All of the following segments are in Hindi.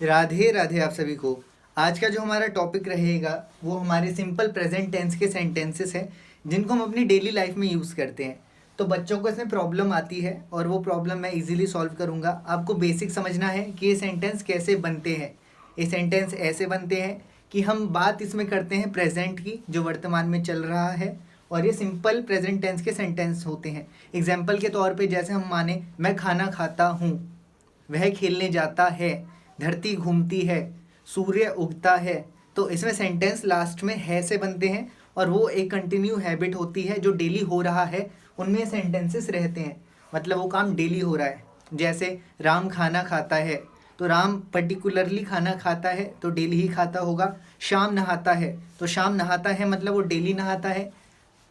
राधे राधे आप सभी को। आज का जो हमारा टॉपिक रहेगा वो हमारे सिंपल प्रेजेंट टेंस के सेंटेंसेस हैं जिनको हम अपनी डेली लाइफ में यूज़ करते हैं। तो बच्चों को इसमें प्रॉब्लम आती है और वो प्रॉब्लम मैं इजीली सॉल्व करूंगा। आपको बेसिक समझना है कि ये सेंटेंस कैसे बनते हैं। ये सेंटेंस ऐसे बनते हैं कि हम बात इसमें करते हैं प्रेजेंट की, जो वर्तमान में चल रहा है, और ये सिंपल प्रेजेंट टेंस के सेंटेंस होते हैं। एग्जाम्पल के तौर पे जैसे हम माने मैं खाना खाता हूँ, वह खेलने जाता है, धरती घूमती है, सूर्य उगता है। तो इसमें सेंटेंस लास्ट में है से बनते हैं और वो एक कंटिन्यू हैबिट होती है जो डेली हो रहा है, उनमें सेंटेंसेस रहते हैं। मतलब वो काम डेली हो रहा है। जैसे राम खाना खाता है, तो राम पर्टिकुलरली खाना खाता है तो डेली ही खाता होगा। शाम नहाता है, तो शाम नहाता है मतलब वो डेली नहाता है।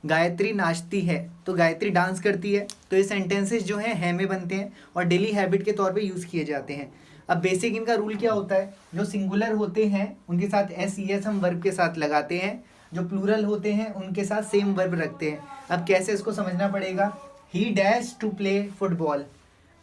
गायत्री नाचती है तो गायत्री डांस करती है। तो ये सेंटेंसेस जो हैं है में बनते हैं और डेली हैबिट के तौर पे यूज़ किए जाते हैं। अब बेसिक इनका रूल क्या होता है, जो सिंगुलर होते हैं उनके साथ एस ई एस हम वर्ब के साथ लगाते हैं, जो प्लूरल होते हैं उनके साथ सेम वर्ब रखते हैं। अब कैसे इसको समझना पड़ेगा। He dash to play football.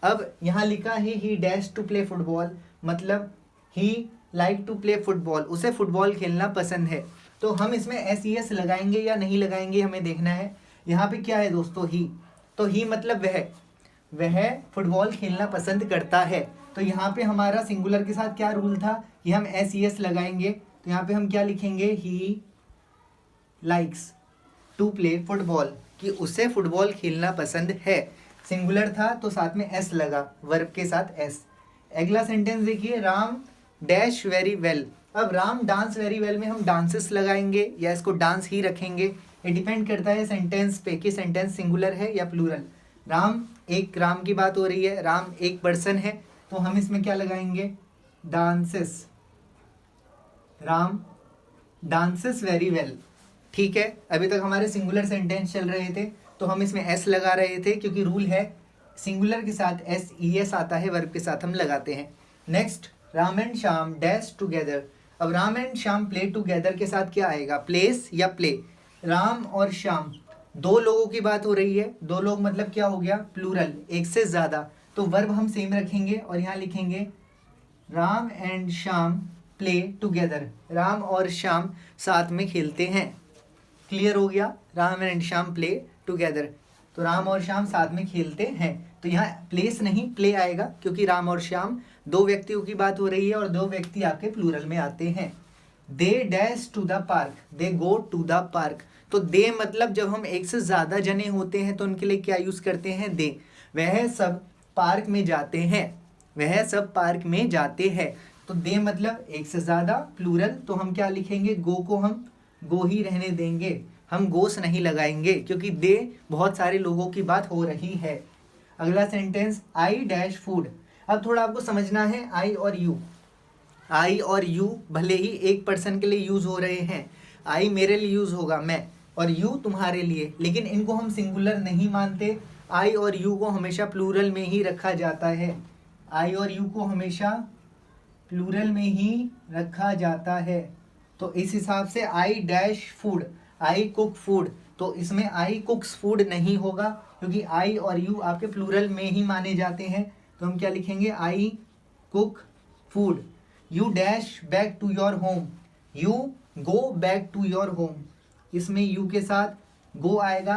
अब यहाँ लिखा है he dash to play football, मतलब he like to play football, उसे फुटबॉल खेलना पसंद है। तो हम इसमें एस ई एस लगाएंगे या नहीं लगाएंगे हमें देखना है। यहाँ पे क्या है दोस्तों, ही। तो ही मतलब वह फुटबॉल खेलना पसंद करता है। तो यहाँ पे हमारा सिंगुलर के साथ क्या रूल था कि हम एस ई एस लगाएंगे। तो यहाँ पे हम क्या लिखेंगे, he likes to play football, कि उसे फुटबॉल खेलना पसंद है। सिंगुलर था तो साथ में एस लगा, वर्ब के साथ एस। अगला सेंटेंस देखिए, राम डैश वेरी वेल। अब राम डांस वेरी वेल में हम डांसेस लगाएंगे या इसको डांस ही रखेंगे, ये डिपेंड करता है सेंटेंस पे कि सेंटेंस सिंगुलर है या प्लूरल। राम की बात हो रही है, राम एक पर्सन है, तो हम इसमें क्या लगाएंगे, dances. Ram dances very well. ठीक है, अभी तक हमारे सिंगुलर सेंटेंस चल रहे थे तो हम इसमें एस लगा रहे थे क्योंकि रूल है सिंगुलर के साथ एस ई एस आता है, वर्ब के साथ हम लगाते हैं। Next, Ram and Shyam dash together. अब Ram and Shyam play together के साथ क्या आएगा, प्लेस या प्ले। राम और श्याम दो लोगों की बात हो रही है, दो लोग मतलब क्या हो गया, प्लूरल, एक से ज़्यादा। तो वर्ब हम सेम रखेंगे और यहाँ लिखेंगे Ram and Shyam play together, Ram और श्याम साथ में खेलते हैं। क्लियर हो गया, Ram and Shyam play together, तो राम और श्याम साथ में खेलते हैं। तो यहाँ प्लेस नहीं प्ले आएगा क्योंकि राम और श्याम दो व्यक्तियों की बात हो रही है और दो व्यक्ति आपके प्लूरल में आते हैं। They dash to the park, they go to the park. तो दे मतलब जब हम एक से ज़्यादा जने होते हैं तो उनके लिए क्या यूज़ करते हैं, दे। वह सब पार्क में जाते हैं, वह सब पार्क में जाते हैं। तो दे मतलब एक से ज़्यादा, प्लूरल, तो हम क्या लिखेंगे, गो को हम गो ही रहने देंगे, हम गोस नहीं लगाएंगे क्योंकि दे बहुत सारे लोगों की बात हो रही है। अगला सेंटेंस, आई डैश फूड। अब थोड़ा आपको समझना है, आई और यू, आई और यू भले ही एक पर्सन के लिए यूज़ हो रहे हैं, आई मेरे लिए यूज़ होगा मैं, और यू तुम्हारे लिए, लेकिन इनको हम सिंगुलर नहीं मानते। आई और यू को हमेशा प्लूरल में ही रखा जाता है, आई और यू को हमेशा प्लूरल में ही रखा जाता है। तो इस हिसाब से I dash food, I cook food, तो इसमें आई कुक्स फूड नहीं होगा क्योंकि आई और यू आपके प्लूरल में ही माने जाते हैं। तो हम क्या लिखेंगे, I cook food. You dash back to your home, you go back to your home, इसमें यू के साथ गो आएगा,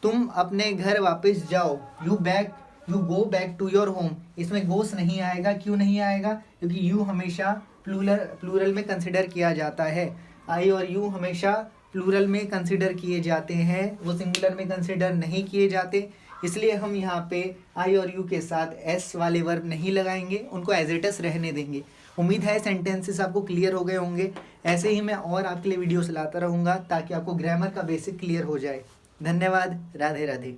तुम अपने घर वापस जाओ। You go back to your home, इसमें गोस नहीं आएगा। क्यों नहीं आएगा, क्योंकि यू हमेशा प्लूरल में कंसिडर किया जाता है। आई और यू हमेशा प्लूरल में कंसिडर किए जाते हैं, वो सिंगुलर में कंसिडर नहीं किए जाते, इसलिए हम यहाँ पे आई और यू के साथ एस वाले वर्ब नहीं लगाएंगे, उनको एज इट इज रहने देंगे। उम्मीद है सेंटेंसेस आपको क्लियर हो गए होंगे। ऐसे ही मैं और आपके लिए वीडियोस लाता रहूँगा ताकि आपको ग्रामर का बेसिक क्लियर हो जाए। धन्यवाद, राधे राधे।